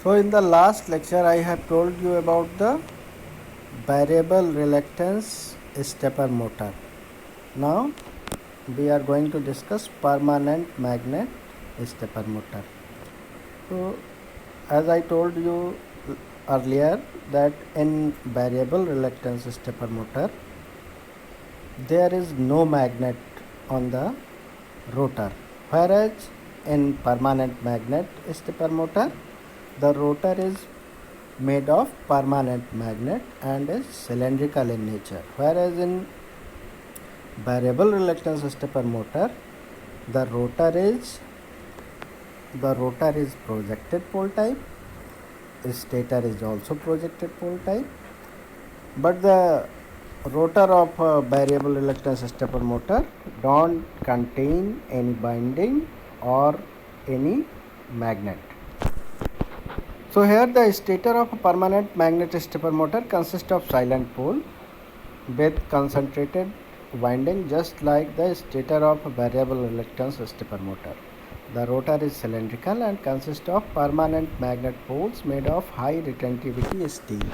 So in the last lecture I have told you about the variable reluctance stepper motor. Now we are going to discuss permanent magnet stepper motor. So as I told you earlier that in variable reluctance stepper motor there is no magnet on the rotor, whereas in permanent magnet stepper motor the rotor is made of permanent magnet and is cylindrical in nature, whereas in variable reluctance stepper motor the rotor is projected pole type, stator is also projected pole type, but the rotor of a variable reluctance stepper motor don't contain any binding or any magnet. So here the stator of a permanent magnet stepper motor consists of silent pole with concentrated winding, just like the stator of a variable reluctance stepper motor. The rotor is cylindrical and consists of permanent magnet poles made of high retentivity steel.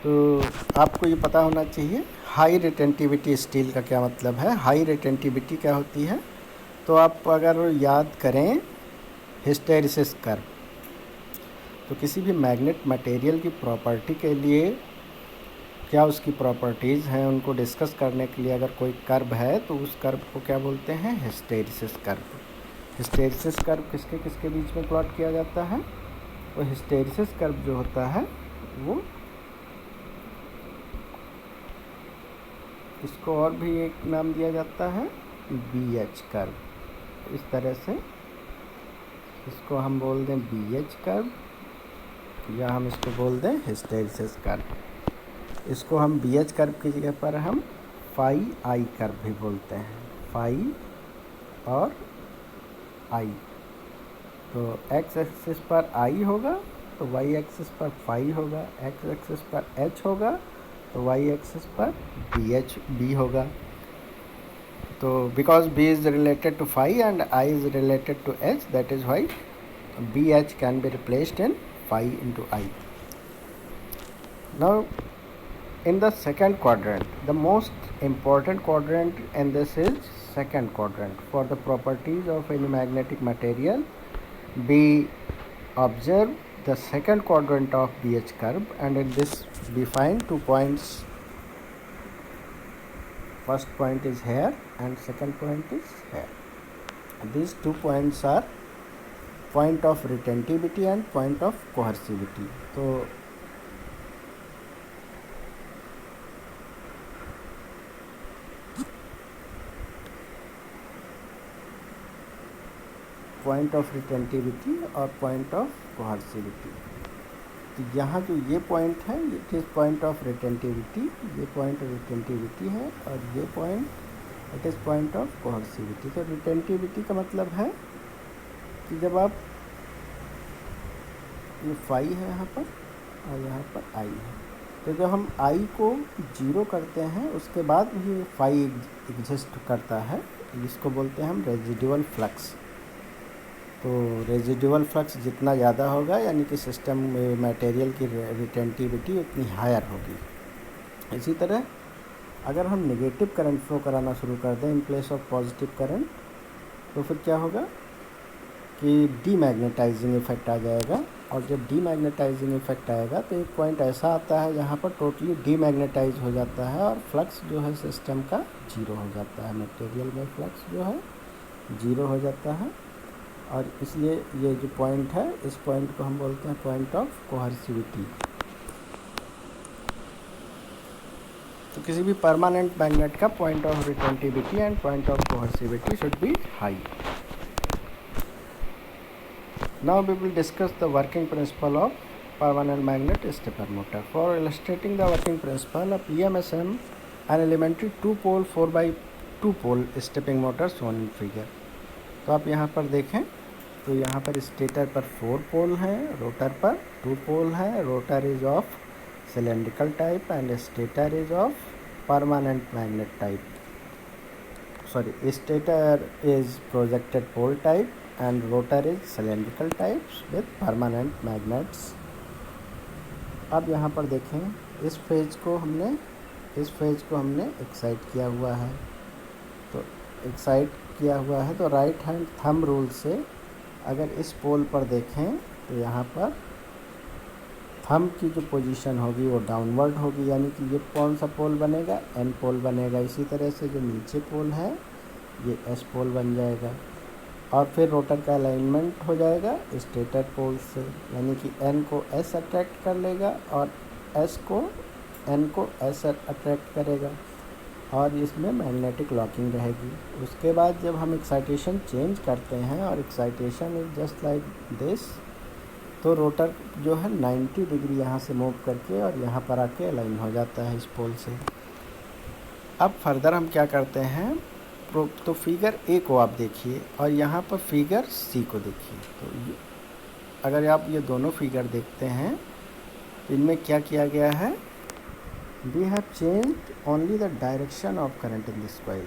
तो आपको ये पता होना चाहिए high retentivity steel का क्या मतलब है। हाई रिटेंटिविटी क्या होती है, तो आप अगर याद करें हिस्टेरिसिस कर्व, तो किसी भी मैग्नेट मटेरियल की प्रॉपर्टी के लिए क्या उसकी प्रॉपर्टीज़ हैं उनको डिस्कस करने के लिए अगर कोई कर्व है तो उस कर्व को क्या बोलते हैं, हिस्टेरिसिस कर्व। हिस्टेरिसिस कर्व किसके किसके बीच में प्लॉट किया जाता है, वो हिस्टेरिसिस कर्व जो होता है वो इसको और भी एक नाम दिया जाता है BH कर्व। इस तरह से इसको हम बोल दें BH कर्व या हम इसको बोल दें हिस्टेरिसिस कर्व। इसको हम BH कर्व की जगह पर हम फाई आई कर्व भी बोलते हैं, फाई और आई। तो x एक्सिस पर I होगा तो y एक्सिस पर फाई होगा, x एक्सिस पर h होगा तो y एक्सिस पर B होगा। तो because B is related to phi and I is related to h, that is why BH can be replaced in phi into I. Now in the second quadrant, the most important quadrant in this is second quadrant. For the properties of any magnetic material, we observe the second quadrant of BH curve, and in this we find 2 points. First point is here and second point is here. These 2 points are point of retentivity and point of coercivity. So point of retentivity और point of coercivity. तो यहाँ जो ये point है it is point of retentivity, ये point retentivity है, और ये point it is point of coercivity. तो रिटेंटिविटी का मतलब है कि जब आप ये फाई है यहाँ पर और यहाँ पर आई है, तो जब हम आई को 0 करते हैं उसके बाद भी फाई एग्जिस्ट करता है, इसको बोलते हैं हम रेजिडुअल फ्लक्स। तो रेजिडुअल फ्लक्स जितना ज़्यादा होगा यानी कि सिस्टम में मटेरियल की रिटेंटिविटी उतनी हायर होगी। इसी तरह अगर हम नेगेटिव करंट फ्लो कराना शुरू कर दें in place of positive current, तो फिर क्या होगा कि डीमैग्नेटाइजिंग इफेक्ट आ जाएगा। और जब डीमैग्नेटाइजिंग इफेक्ट आएगा तो एक पॉइंट ऐसा आता है जहाँ पर टोटली डीमैग्नेटाइज हो जाता है और फ्लक्स जो है सिस्टम का 0 हो जाता है, मटेरियल में फ्लक्स जो है 0 हो जाता है। और इसलिए ये जो पॉइंट है इस पॉइंट को हम बोलते हैं पॉइंट ऑफ कोहर्सिविटी। तो किसी भी परमानेंट मैग्नेट का point of retentivity and point of coercivity should be high. Now we will discuss the working principle of permanent magnet stepper motor. For illustrating the working principle of PMSM, an elementary 2-pole 4x2 pole stepping motor shown in figure. तो आप यहाँ पर देखें तो यहाँ पर stator पर 4 पोल हैं, रोटर पर 2 पोल हैं। Rotor is of cylindrical type and stator is of permanent magnet type. Stator is projected pole type and rotor is cylindrical types with permanent magnets. अब यहाँ पर देखें इस फेज को हमने एक्साइट किया हुआ है, तो एक्साइट किया हुआ है तो राइट हैंड थंब रूल से अगर इस पोल पर देखें तो यहाँ पर थंब की जो पोजीशन होगी वो डाउनवर्ड होगी, यानी कि ये कौन सा पोल बनेगा, एन पोल बनेगा। इसी तरह से जो नीचे पोल है ये एस पोल बन जाएगा और फिर रोटर का अलाइनमेंट हो जाएगा स्टेटर पोल से, यानी कि एन को एस अट्रैक्ट कर लेगा और एन को एस अट्रैक्ट करेगा और इसमें मैग्नेटिक लॉकिंग रहेगी। उसके बाद जब हम एक्साइटेशन चेंज करते हैं और excitation is just like this, तो रोटर जो है 90 डिग्री यहाँ से मूव करके और यहाँ पर आके अलाइन हो जाता है इस पोल से। अब फर्दर हम क्या करते हैं, तो फिगर ए को आप देखिए और यहाँ पर फिगर सी को देखिए। तो अगर आप ये दोनों फिगर देखते हैं तो इनमें क्या किया गया है, we have changed only the direction of current in this coil.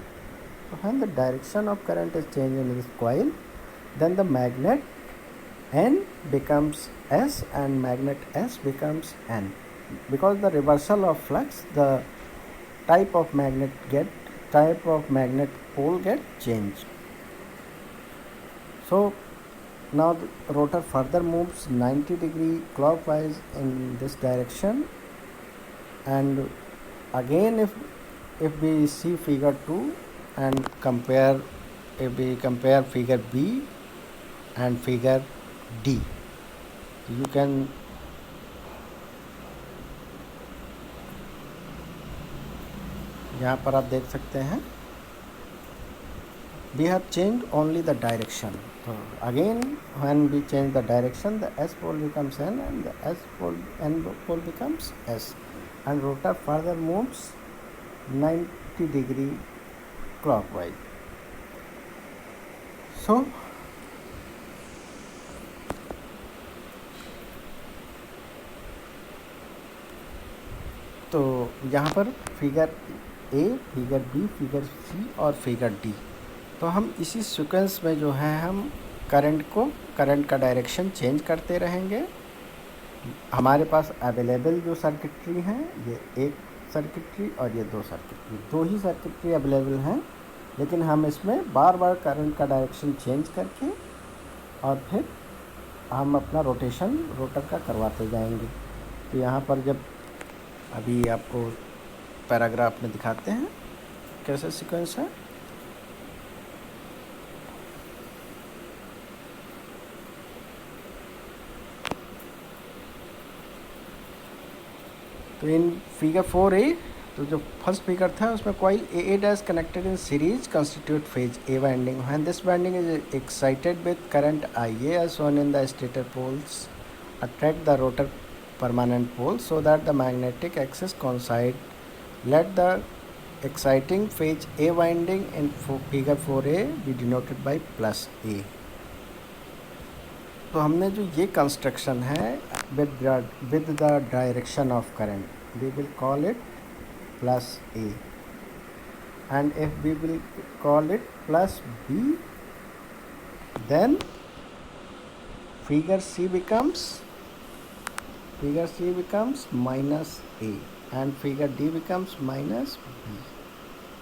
So when the direction of current is changed in this coil, then the magnet N becomes S and magnet S becomes N. Because the reversal of flux, the type of magnet pole get changed. So now the rotor further moves 90 degree clockwise in this direction. And again if we see figure 2 and if we compare figure B and figure D, you can यहाँ पर आप देख सकते हैं we have changed only the direction. So again when we change the direction, the S pole becomes N and the N pole becomes S, and rotor further moves 90 degree clockwise. So तो यहाँ पर figure A, figure B, figure C और figure D, तो हम इसी sequence में जो है हम करंट का डायरेक्शन चेंज करते रहेंगे। हमारे पास अवेलेबल जो सर्किटरी हैं ये एक सर्किटरी और ये दो ही सर्किटरी अवेलेबल हैं, लेकिन हम इसमें बार बार करंट का डायरेक्शन चेंज करके और फिर हम अपना रोटर का करवाते जाएंगे। तो यहाँ पर जब अभी आपको पैराग्राफ में दिखाते हैं कैसे सीक्वेंस है। तो इन फिगर 4A, तो जो फर्स्ट फिगर था उसमें coil AA dash connected in series constitute phase A winding, when this winding is excited with current IA as shown in the stator poles attract the rotor permanent pole so that the magnetic axis coincide. Let the exciting phase A winding in figure 4A be denoted by plus A. तो हमने जो ये construction है with the direction of current, we will call it plus A, and if we will call it plus B, then figure C becomes minus A and figure D becomes minus B.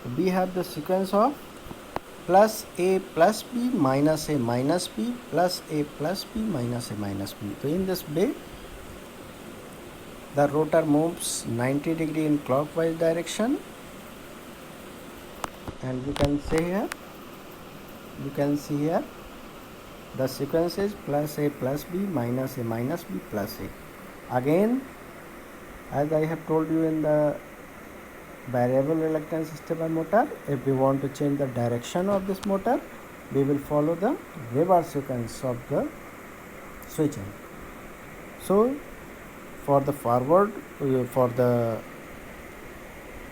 So we have the sequence of plus A plus B minus A minus B plus A plus B minus A minus B. So in this way the rotor moves 90 degree in clockwise direction, and you can see here the sequence is plus A plus B minus A minus B plus A. Again, as I have told you in the variable reluctance stepper motor, if we want to change the direction of this motor, we will follow the reverse sequence of the switching. So for the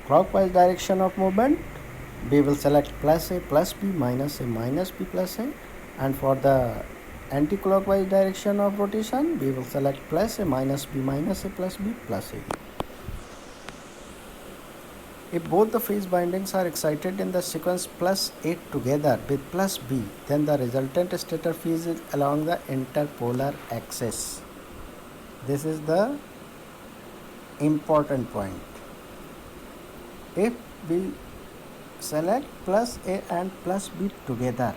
clockwise direction of movement, we will select plus A plus B minus A minus B plus A, and for the anti-clockwise direction of rotation, we will select plus A minus B minus A plus B plus A. If both the phase bindings are excited in the sequence plus A together with plus B, then the resultant stator phase is along the interpolar axis. This is the important point. If we select plus A and plus B together,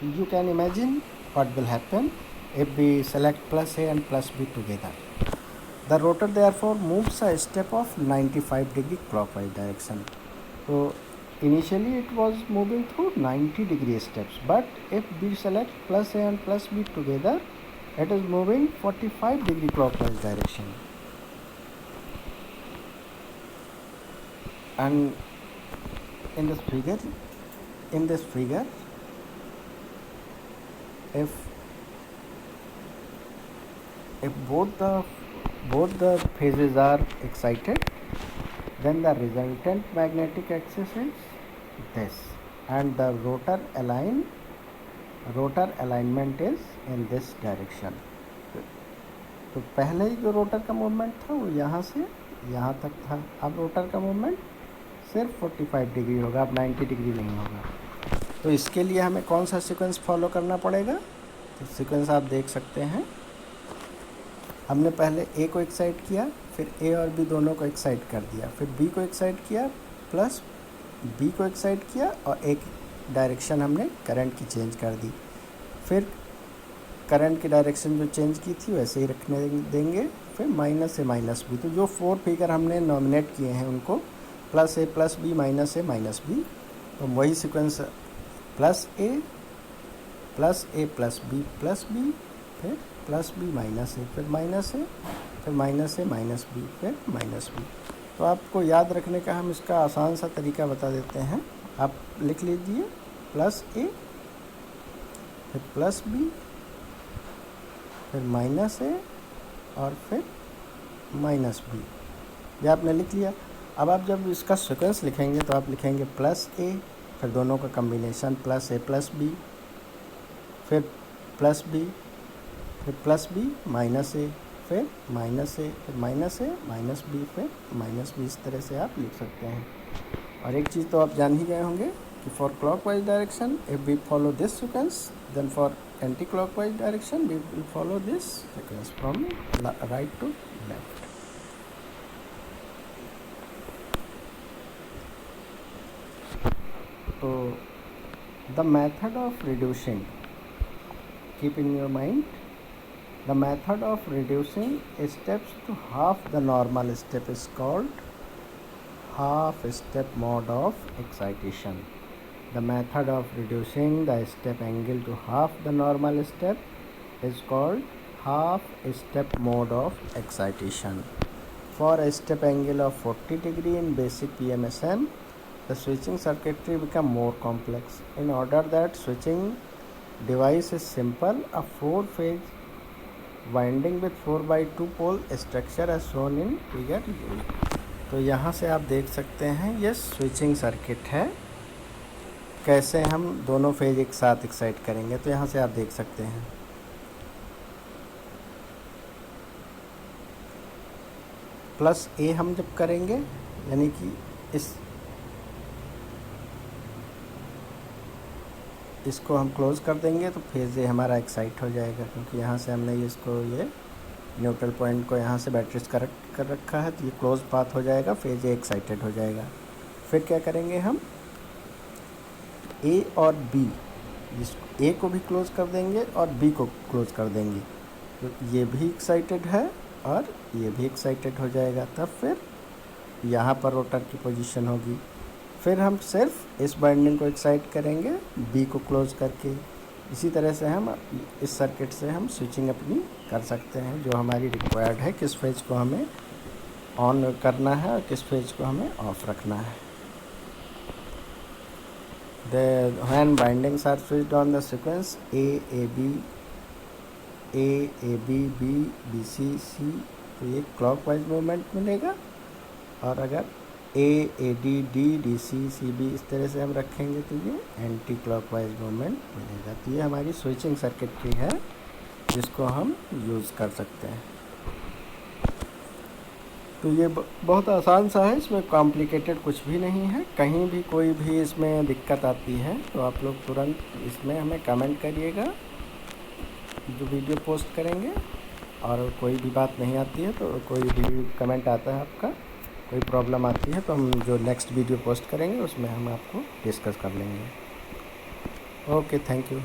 you can imagine what will happen if we select plus A and plus B together. The rotor therefore moves a step of 95 degree clockwise direction. So initially it was moving through 90 degree steps, but if we select plus A and plus B together, it is moving 45 degree clockwise direction. And in this figure, if both the phases are excited, then the resultant magnetic axis is this, and the rotor alignment is in this direction. तो पहले जो rotor का movement था वो यहाँ से यहाँ तक था, अब रोटर का मूवमेंट सिर्फ 45 डिग्री होगा, अब 90 डिग्री नहीं होगा। तो इसके लिए हमें कौन सा सीक्वेंस फॉलो करना पड़ेगा? तो सीक्वेंस आप देख सकते हैं, हमने पहले ए को एक्साइट किया, फिर ए और बी दोनों को एक्साइट कर दिया, फिर बी को एक्साइट किया प्लस बी को एक्साइट किया, और एक डायरेक्शन हमने करंट की चेंज कर दी। फिर करंट की डायरेक्शन जो चेंज की थी वैसे ही रखने देंगे, फिर माइनस से माइनस बी। तो जो 4 फिगर हमने नॉमिनेट किए हैं उनको प्लस ए प्लस बी माइनस ए माइनस बी, तो वही सीक्वेंस प्लस ए प्लस बी प्लस बी, फिर प्लस बी माइनस ए, फिर माइनस ए, फिर माइनस ए माइनस बी, फिर माइनस बी। तो आपको याद रखने का हम इसका आसान सा तरीका बता देते हैं। आप लिख लीजिए प्लस ए, फिर प्लस बी, फिर माइनस ए, और फिर माइनस बी। ये आपने लिख लिया। अब आप जब इसका सीक्वेंस लिखेंगे तो आप लिखेंगे प्लस ए, फिर दोनों का कम्बिनेशन प्लस ए प्लस बी, फिर प्लस बी, फिर प्लस बी माइनस ए, फिर माइनस ए, फिर माइनस ए माइनस बी, फिर माइनस बी। इस तरह से आप लिख सकते हैं। और एक चीज़ तो आप जान ही गए होंगे कि for clockwise direction if we follow this sequence, then for anti clockwise direction we will follow this sequence from right to left. So the method of reducing, keep in your mind, the method of reducing steps to half the normal step is called half step mode of excitation. The method of reducing the step angle to half the normal step is called half step mode of excitation. For a step angle of 40 degree in basic PMSM, the switching circuitry become more complex. In order that switching device is simple, a 4-phase winding with 4x2 pole structure as shown in figure U. तो यहाँ से आप देख सकते हैं ये switching circuit है, कैसे हम दोनों फेज एक साथ एक्साइट करेंगे। तो यहाँ से आप देख सकते हैं प्लस ए हम जब करेंगे, यानी कि इसको हम क्लोज़ कर देंगे तो फेज़ ए हमारा एक्साइट हो जाएगा, क्योंकि यहाँ से हमने ये न्यूट्रल पॉइंट को यहाँ से बैटरीज कनेक्ट कर रखा है, तो ये क्लोज पाथ हो जाएगा, फेज़ ए एक्साइटेड हो जाएगा। फिर क्या करेंगे हम ए और बी, ए को भी क्लोज़ कर देंगे और बी को क्लोज़ कर देंगे, तो ये भी एक्साइटेड है और ये भी एक्साइटेड हो जाएगा। तब फिर यहाँ पर रोटर की पोजीशन होगी। फिर हम सिर्फ इस बाइंडिंग को एक्साइट करेंगे बी को क्लोज़ करके। इसी तरह से हम इस सर्किट से हम स्विचिंग अपनी कर सकते हैं, जो हमारी रिक्वायर्ड है, किस फेज को हमें ऑन करना है और किस फेज को हमें ऑफ रखना है। When bindings are switched on the sequence A A B B B C C, तो ये क्लॉकवाइज मूवमेंट मिलेगा। और अगर A A D D D C C B इस तरह से हम रखेंगे तो ये एंटी क्लॉकवाइज मूवमेंट मिलेगा। तो ये हमारी स्विचिंग सर्किटरी है जिसको हम यूज़ कर सकते हैं। तो ये बहुत आसान सा है, इसमें कॉम्प्लिकेटेड कुछ भी नहीं है। कहीं भी कोई भी इसमें दिक्कत आती है तो आप लोग तुरंत इसमें हमें कमेंट करिएगा जो वीडियो पोस्ट करेंगे। और कोई भी बात नहीं आती है तो कोई भी कमेंट आता है आपका, कोई प्रॉब्लम आती है तो हम जो नेक्स्ट वीडियो पोस्ट करेंगे उसमें हम आपको डिस्कस कर लेंगे। Okay, thank you.